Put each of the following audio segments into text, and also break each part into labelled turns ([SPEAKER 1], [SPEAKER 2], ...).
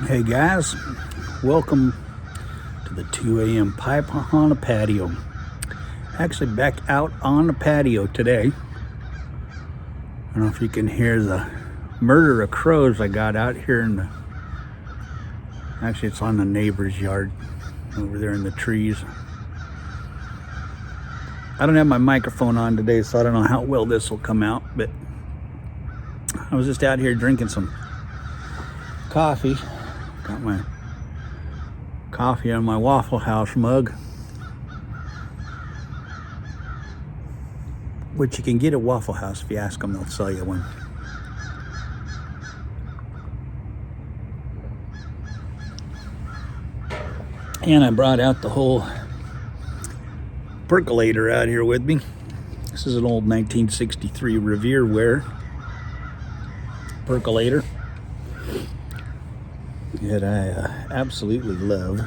[SPEAKER 1] Hey guys, welcome to the 2 a.m. pipe on a patio. Actually back out on the patio today. I don't know if you can hear the murder of crows I got out here in the, actually it's on the neighbor's yard over there in the trees. I don't have my microphone on today, so I don't know how well this will come out, but I was just out here drinking some coffee. Got my coffee on my Waffle House mug, which you can get at Waffle House. If you ask them, they'll sell you one. And I brought out the whole percolator out here with me. This is an old 1963 Revere-ware percolator that I absolutely love.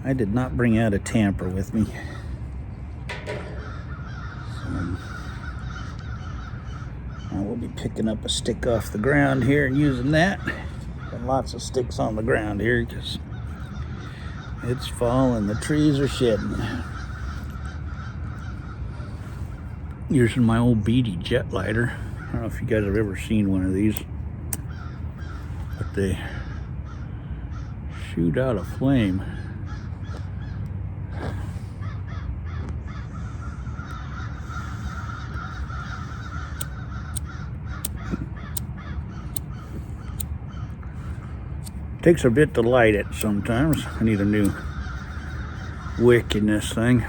[SPEAKER 1] I did not bring out a tamper with me. So I will be picking up a stick off the ground here and using that. Got lots of sticks on the ground here because it's fall and the trees are shedding. Using my old Beatty jet lighter. I don't know if you guys have ever seen one of these, but they shoot out a flame. Takes a bit to light it sometimes. I need a new wick in this thing.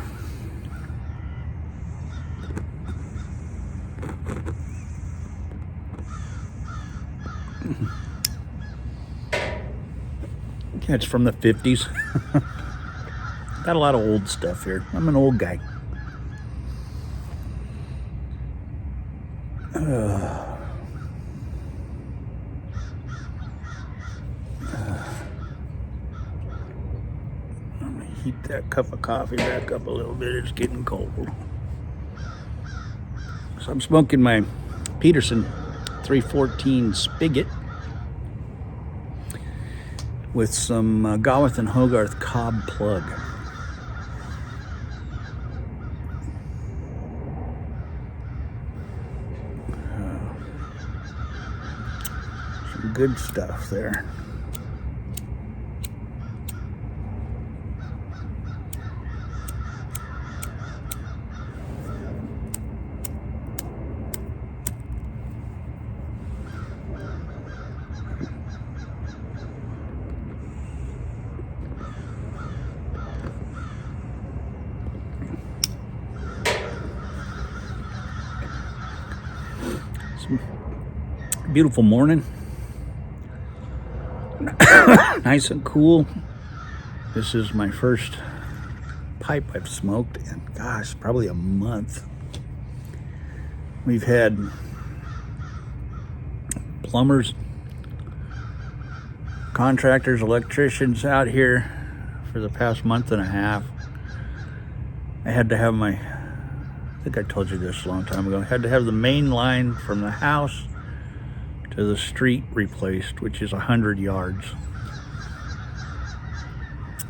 [SPEAKER 1] It's from the 50s. Got a lot of old stuff here. I'm an old guy. Let me heat that cup of coffee back up a little bit. It's getting cold. So I'm smoking my Peterson 314 spigot with some Gawith and Hogarth cob plug. Some good stuff there. Beautiful morning. Nice and cool. This is my first pipe I've smoked in, gosh, probably a month. We've had plumbers, contractors, electricians out here for the past month and a half. I had to have my, I think I told you this a long time ago, I had to have the main line from the house to the street replaced, which is 100 yards.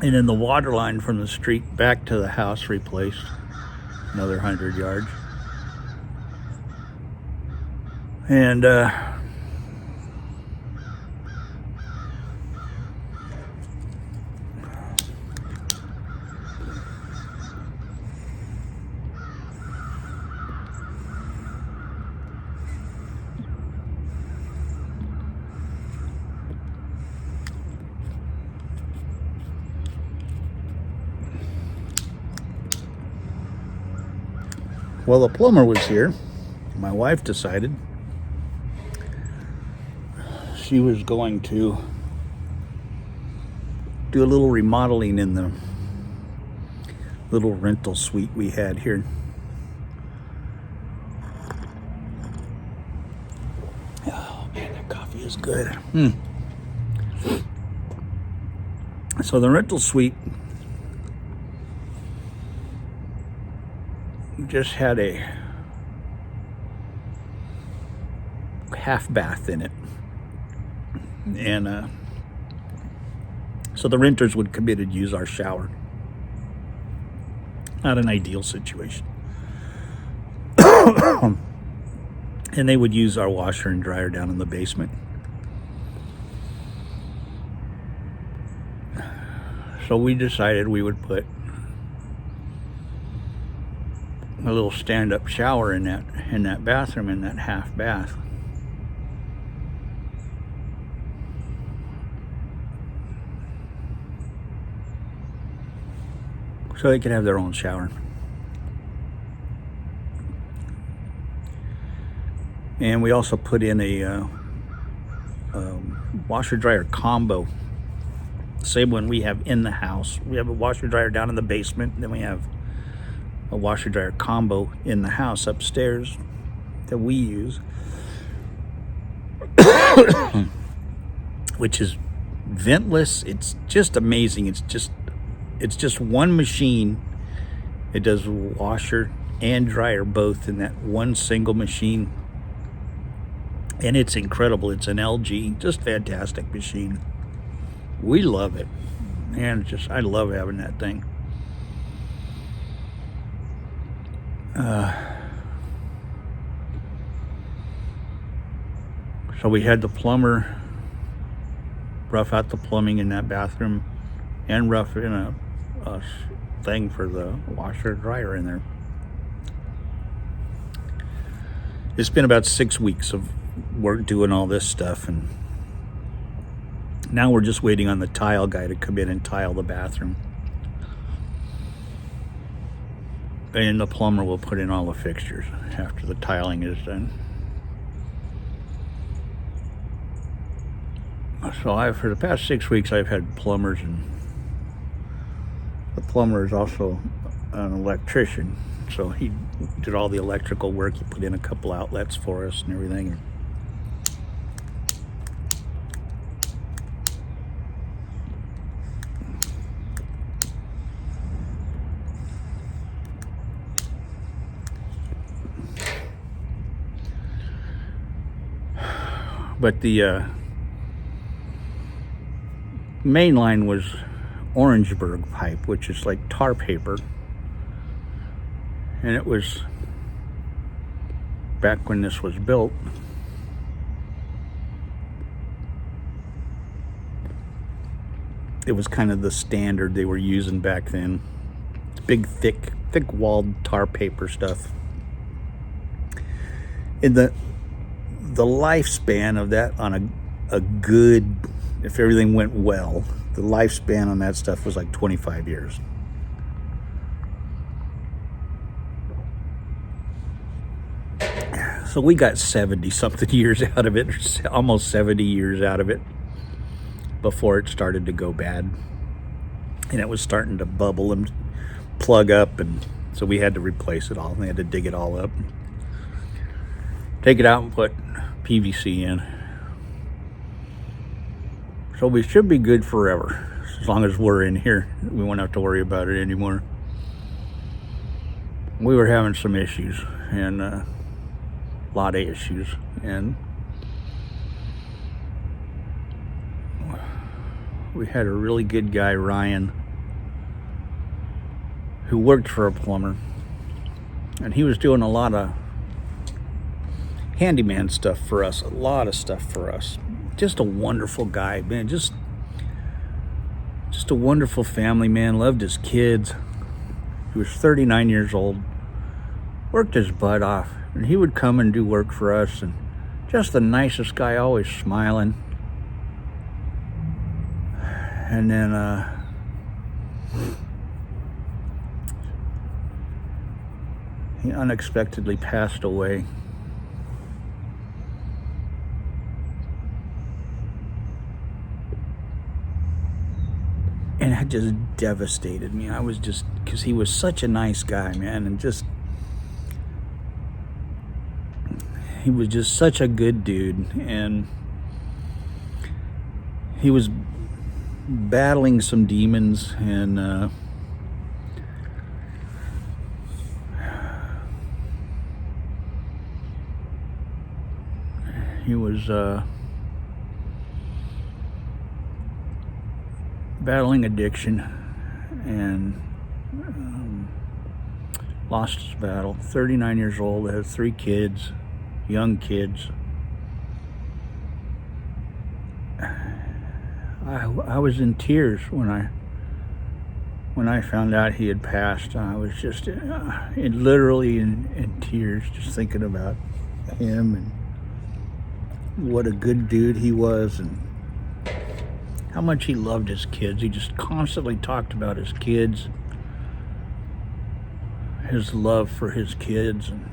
[SPEAKER 1] And then the water line from the street back to the house replaced, another 100 yards. And well, the plumber was here my wife decided she was going to do a little remodeling in the little rental suite we had here. Oh man, that coffee is good. So the rental suite just had a half bath in it, and so the renters would come in and use our shower. Not an ideal situation. And they would use our washer and dryer down in the basement. So we decided we would put a little stand-up shower in that bathroom, in that half bath. So they could have their own shower. And we also put in a washer dryer combo. Same one we have in the house. We have a washer dryer down in the basement, and then we have a washer dryer combo in the house upstairs that we use, which is ventless. It's just amazing. It's just one machine. It does washer and dryer both in that one single machine, and it's incredible. It's an LG, just fantastic machine. We love it, and I love having that thing. So we had the plumber rough out the plumbing in that bathroom and rough in a thing for the washer and dryer in there. It's been about 6 weeks of work doing all this stuff, and now we're just waiting on the tile guy to come in and tile the bathroom. And the plumber will put in all the fixtures after the tiling is done. So for the past 6 weeks, I've had plumbers, and the plumber is also an electrician. So he did all the electrical work. He put in a couple outlets for us and everything. But the main line was Orangeburg pipe, which is like tar paper. And it was back when this was built. It was kind of the standard they were using back then. It's big, thick walled tar paper stuff. In the lifespan of that on a good, if everything went well, the lifespan on that stuff was like 25 years. So we got 70 something years out of it, almost 70 years out of it, before it started to go bad. And it was starting to bubble and plug up, and so we had to replace it all. We had to dig it all up, take it out and put PVC in. So we should be good forever, as long as we're in here. We won't have to worry about it anymore. We were having some issues, and a lot of issues, and we had a really good guy, Ryan, who worked for a plumber, and he was doing a lot of handyman stuff for us, a lot of stuff for us. Just a wonderful guy, man. Just a wonderful family man. Loved his kids. He was 39 years old. Worked his butt off, and he would come and do work for us, and just the nicest guy, always smiling. And then he unexpectedly passed away just devastated me. I was just, because he was such a nice guy, man, and just, he was just such a good dude, and he was battling some demons, and he was battling addiction, and lost his battle. 39 years old, has 3 kids, young kids. I was in tears when I found out he had passed. I was just literally in tears, just thinking about him and what a good dude he was, and how much he loved his kids. He just constantly talked about his kids, his love for his kids, and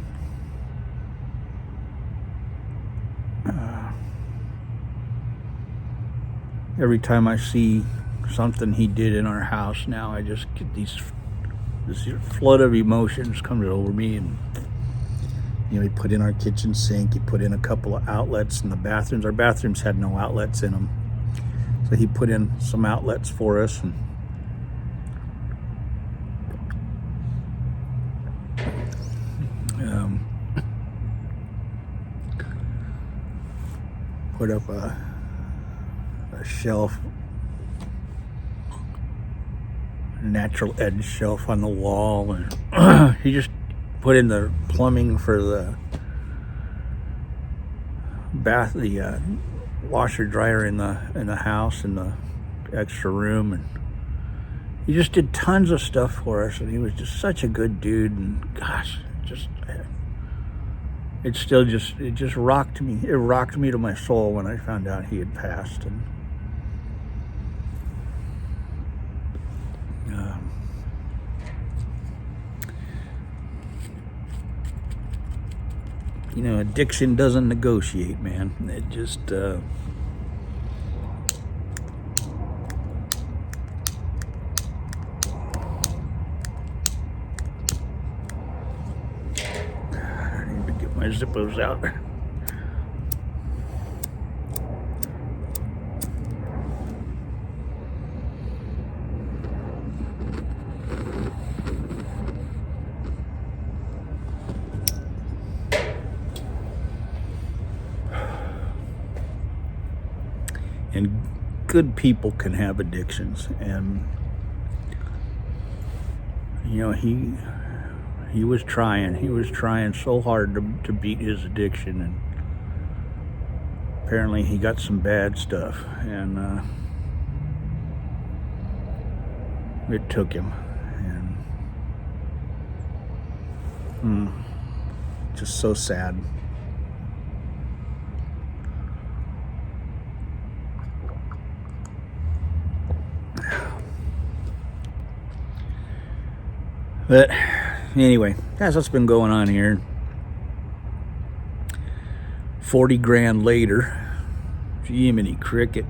[SPEAKER 1] every time I see something he did in our house now, I just get this flood of emotions coming over me. And you know, he put in our kitchen sink, he put in a couple of outlets in the bathrooms. Our bathrooms had no outlets in them, so he put in some outlets for us, and put up a shelf, natural edge shelf on the wall, and he just put in the plumbing for the bath, the washer dryer in the house, in the extra room, and he just did tons of stuff for us, and he was just such a good dude. And gosh, it just rocked me. It rocked me to my soul when I found out he had passed. And you know, addiction doesn't negotiate, man. It just I need to get my Zippos out. And good people can have addictions, and you know, he was trying so hard to beat his addiction, and apparently he got some bad stuff, and it took him, and just so sad. But anyway, that's what's been going on here. 40 grand later. Jiminy cricket.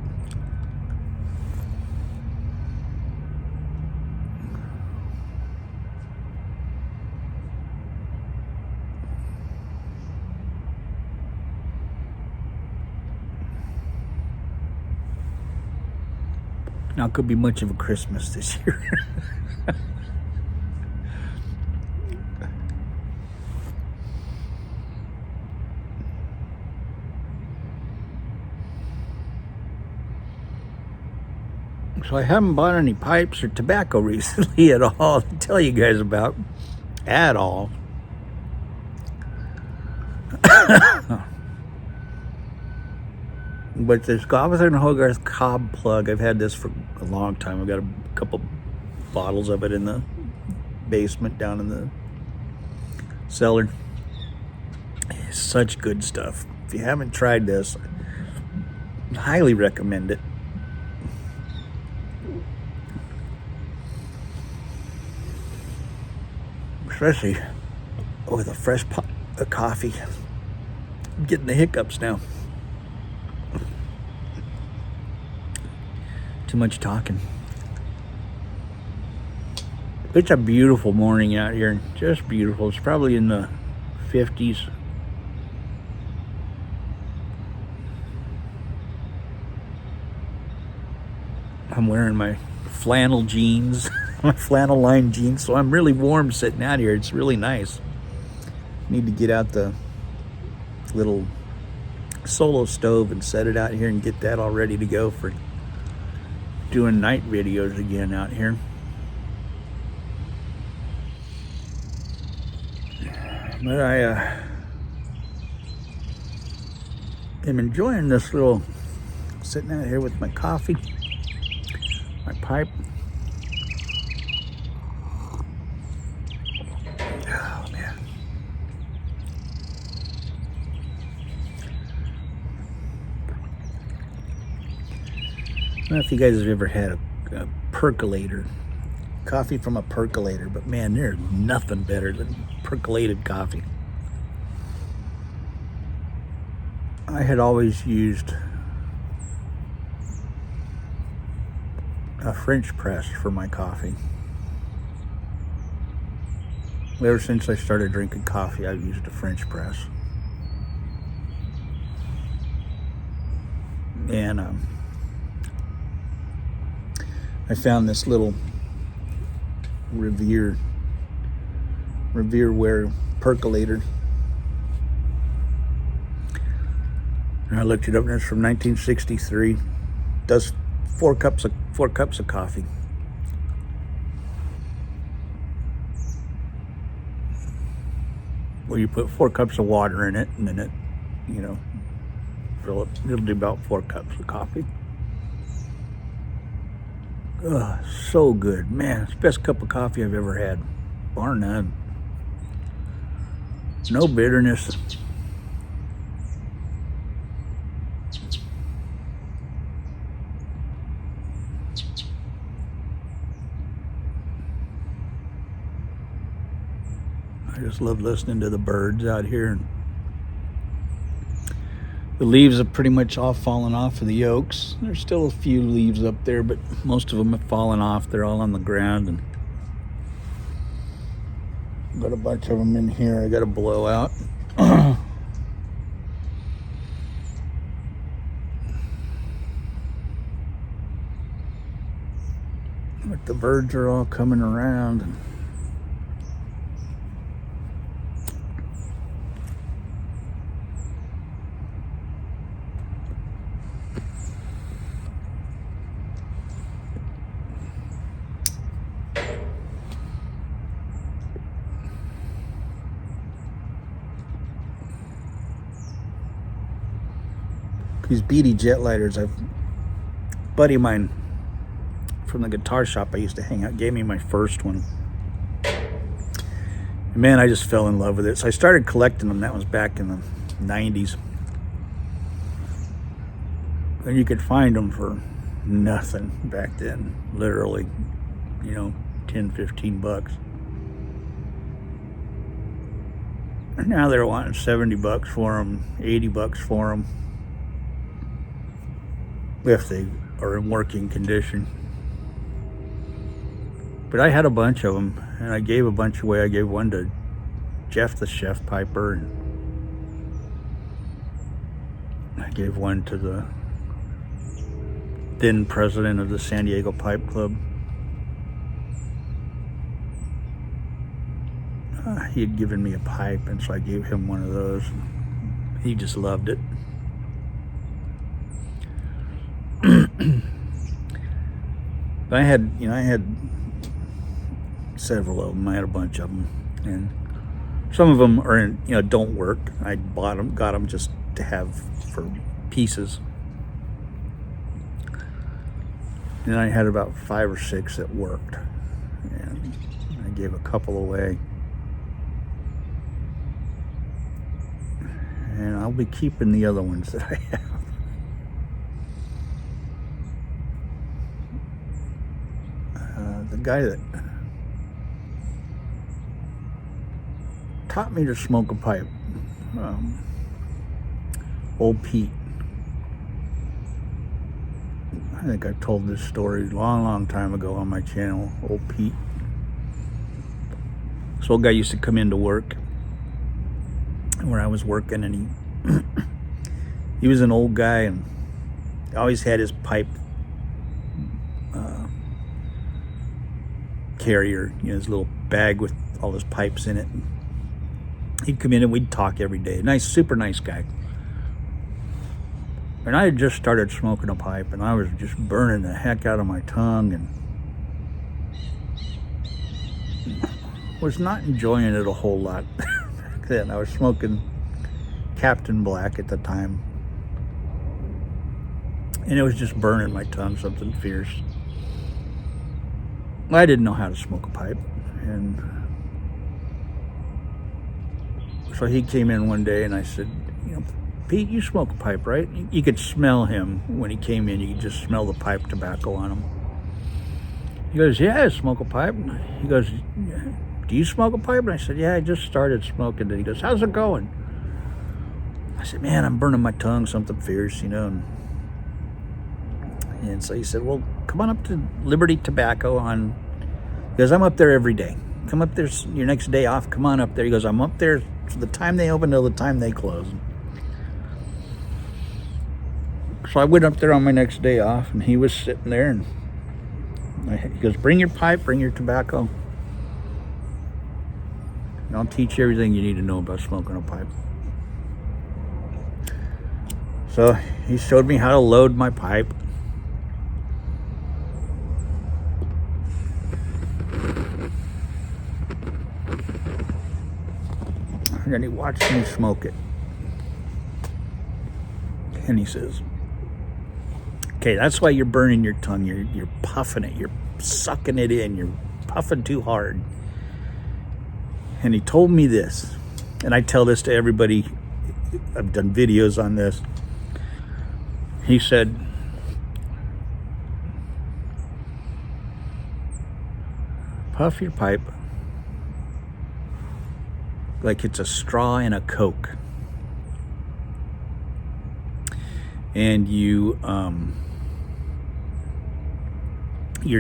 [SPEAKER 1] Not gonna be much of a Christmas this year. So I haven't bought any pipes or tobacco recently at all to tell you guys about, at all. But this Gavither & Hogarth cob plug, I've had this for a long time. I've got a couple bottles of it in the basement down in the cellar. It's such good stuff. If you haven't tried this, I highly recommend it. Especially with a fresh pot of coffee. I'm getting the hiccups now. Too much talking. It's a beautiful morning out here, just beautiful. It's probably in the 50s. I'm wearing my flannel jeans, my flannel lined jeans, so I'm really warm sitting out here. It's really nice. Need to get out the little solo stove and set it out here and get that all ready to go for doing night videos again out here. But I am enjoying this little sitting out here with my coffee, my pipe. Oh man. I don't know if you guys have ever had a percolator, coffee from a percolator, but man, there's nothing better than percolated coffee. I had always used a French press for my coffee. Ever since I started drinking coffee, I've used a French press. And I found this little Revereware percolator. And I looked it up, and it's from 1963. Does 4 cups of coffee. Well, you put 4 cups of water in it, and then it'll do about 4 cups of coffee. Ugh, so good, man. It's the best cup of coffee I've ever had, bar none. No bitterness. I just love listening to the birds out here. And the leaves have pretty much all fallen off of the oaks. There's still a few leaves up there, but most of them have fallen off. They're all on the ground, and got a bunch of them in here I got to blow out. But the birds are all coming around. And these BD jet lighters, a buddy of mine from the guitar shop I used to hang out gave me my first one. And man, I just fell in love with it. So I started collecting them. That was back in the 90s. And you could find them for nothing back then. Literally, 10, 15 bucks. And now they're wanting 70 bucks for them, 80 bucks for them, if they are in working condition. But I had a bunch of them, and I gave a bunch away. I gave one to Jeff the Chef Piper, and I gave one to the then president of the San Diego Pipe Club. He had given me a pipe, and so I gave him one of those. He just loved it. But I had several of them. I had a bunch of them, and some of them are don't work. I got them just to have for pieces. And I had about 5 or 6 that worked, and I gave a couple away. And I'll be keeping the other ones that I have. The guy that taught me to smoke a pipe, old Pete. I think I told this story a long time ago on my channel, old Pete. This old guy used to come into work where I was working, and he was an old guy, and always had his pipe carrier, his little bag with all his pipes in it. He'd come in and we'd talk every day. Nice, super nice guy. And I had just started smoking a pipe, and I was just burning the heck out of my tongue, and was not enjoying it a whole lot back then. I was smoking Captain Black at the time, and it was just burning my tongue, something fierce. I didn't know how to smoke a pipe, and so he came in one day, and I said, Pete, you smoke a pipe, right? You could smell him when he came in. You could just smell the pipe tobacco on him. He goes, yeah, I smoke a pipe. He goes, do you smoke a pipe? And I said, yeah, I just started smoking it. He goes, how's it going? I said, man, I'm burning my tongue, something fierce, And so he said, well, come on up to Liberty Tobacco because I'm up there every day. Come up there, your next day off, come on up there. He goes, I'm up there from the time they open till the time they close. So I went up there on my next day off, and he was sitting there, and he goes, bring your pipe, bring your tobacco, and I'll teach you everything you need to know about smoking a pipe. So he showed me how to load my pipe. And then he watched me smoke it. And he says, okay, that's why you're burning your tongue. You're puffing it. You're sucking it in. You're puffing too hard. And he told me this. And I tell this to everybody. I've done videos on this. He said, puff your pipe like it's a straw in a Coke. And you're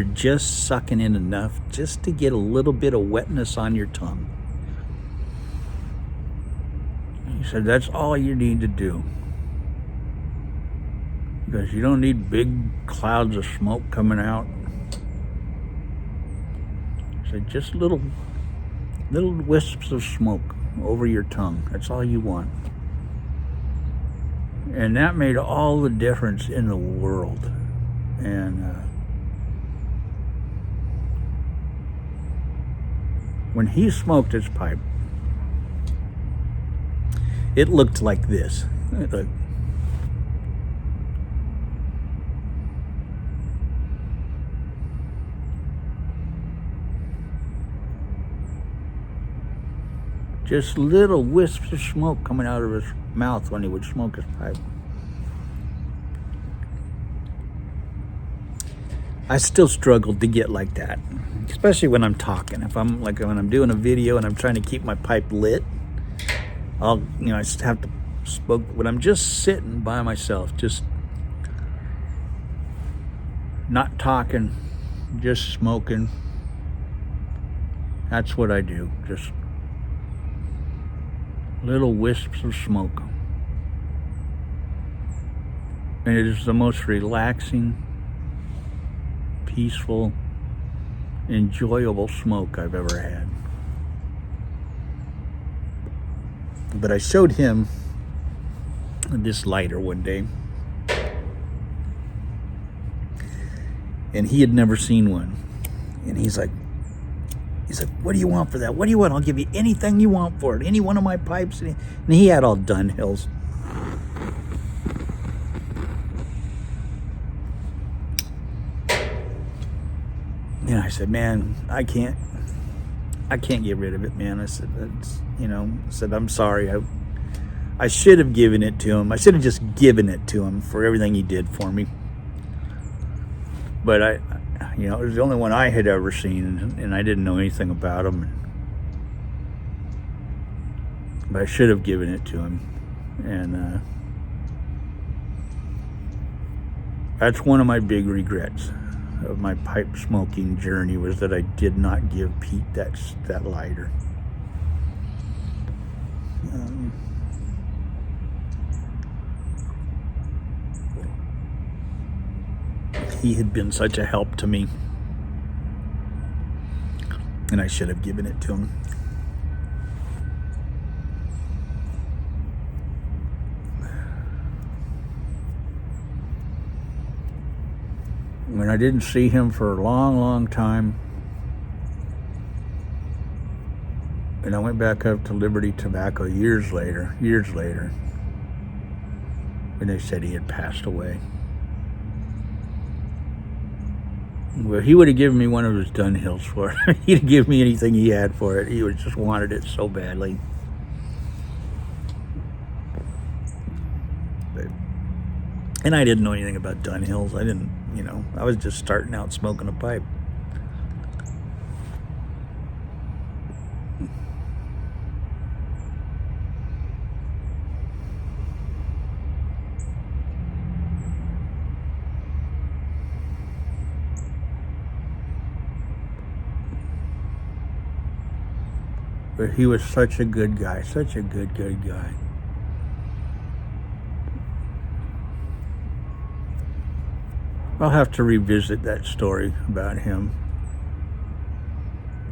[SPEAKER 1] just sucking in enough just to get a little bit of wetness on your tongue. He said, that's all you need to do. Because you don't need big clouds of smoke coming out. He said, just little wisps of smoke over your tongue. That's all you want. And that made all the difference in the world. And when he smoked his pipe, it looked like this. Just little wisps of smoke coming out of his mouth when he would smoke his pipe. I still struggled to get like that, especially when I'm talking. If I'm like when I'm doing a video and I'm trying to keep my pipe lit, I just have to smoke. When I'm just sitting by myself, just not talking, just smoking. That's what I do. Just little wisps of smoke. And it is the most relaxing, peaceful, enjoyable smoke I've ever had. But I showed him this lighter one day, and he had never seen one. And he's like, what do you want for that? What do you want? I'll give you anything you want for it. Any one of my pipes. And he had all Dunhills. And I said, man, I can't get rid of it, man. I said, I'm sorry. I should have given it to him. I should have just given it to him for everything he did for me. But it was the only one I had ever seen, and I didn't know anything about him. But I should have given it to him. And that's one of my big regrets of my pipe smoking journey, was that I did not give Pete that lighter. He had been such a help to me, and I should have given it to him. When I didn't see him for a long, long time, and I went back up to Liberty Tobacco years later, and they said he had passed away. Well, he would have given me one of his Dunhills for it. He'd have given me anything he had for it. He would just wanted it so badly. And I didn't know anything about Dunhills. I didn't, I was just starting out smoking a pipe. But he was such a good guy, such a good guy. I'll have to revisit that story about him.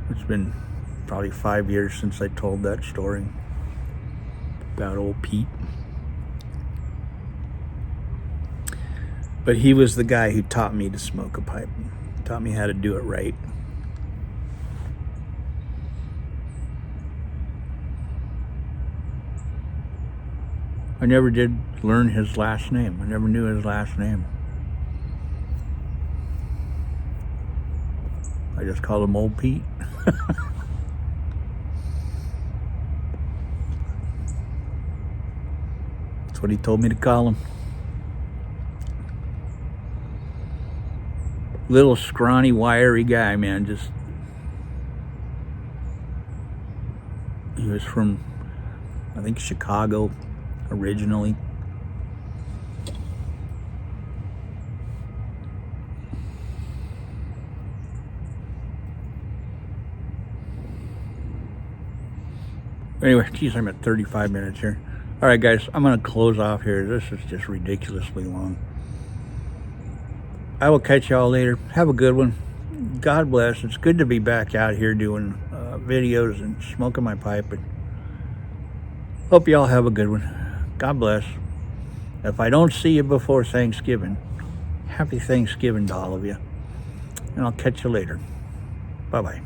[SPEAKER 1] It's been probably 5 years since I told that story about old Pete. But he was the guy who taught me to smoke a pipe, taught me how to do it right. I never did learn his last name. I never knew his last name. I just called him Old Pete. That's what he told me to call him. Little scrawny, wiry guy, man. He was from, I think, Chicago originally. Anyway, geez, I'm at 35 minutes here. All right, guys, I'm going to close off here. This is just ridiculously long. I will catch y'all later. Have a good one. God bless. It's good to be back out here doing videos and smoking my pipe. And hope y'all have a good one. God bless. If I don't see you before Thanksgiving, happy Thanksgiving to all of you. And I'll catch you later. Bye-bye.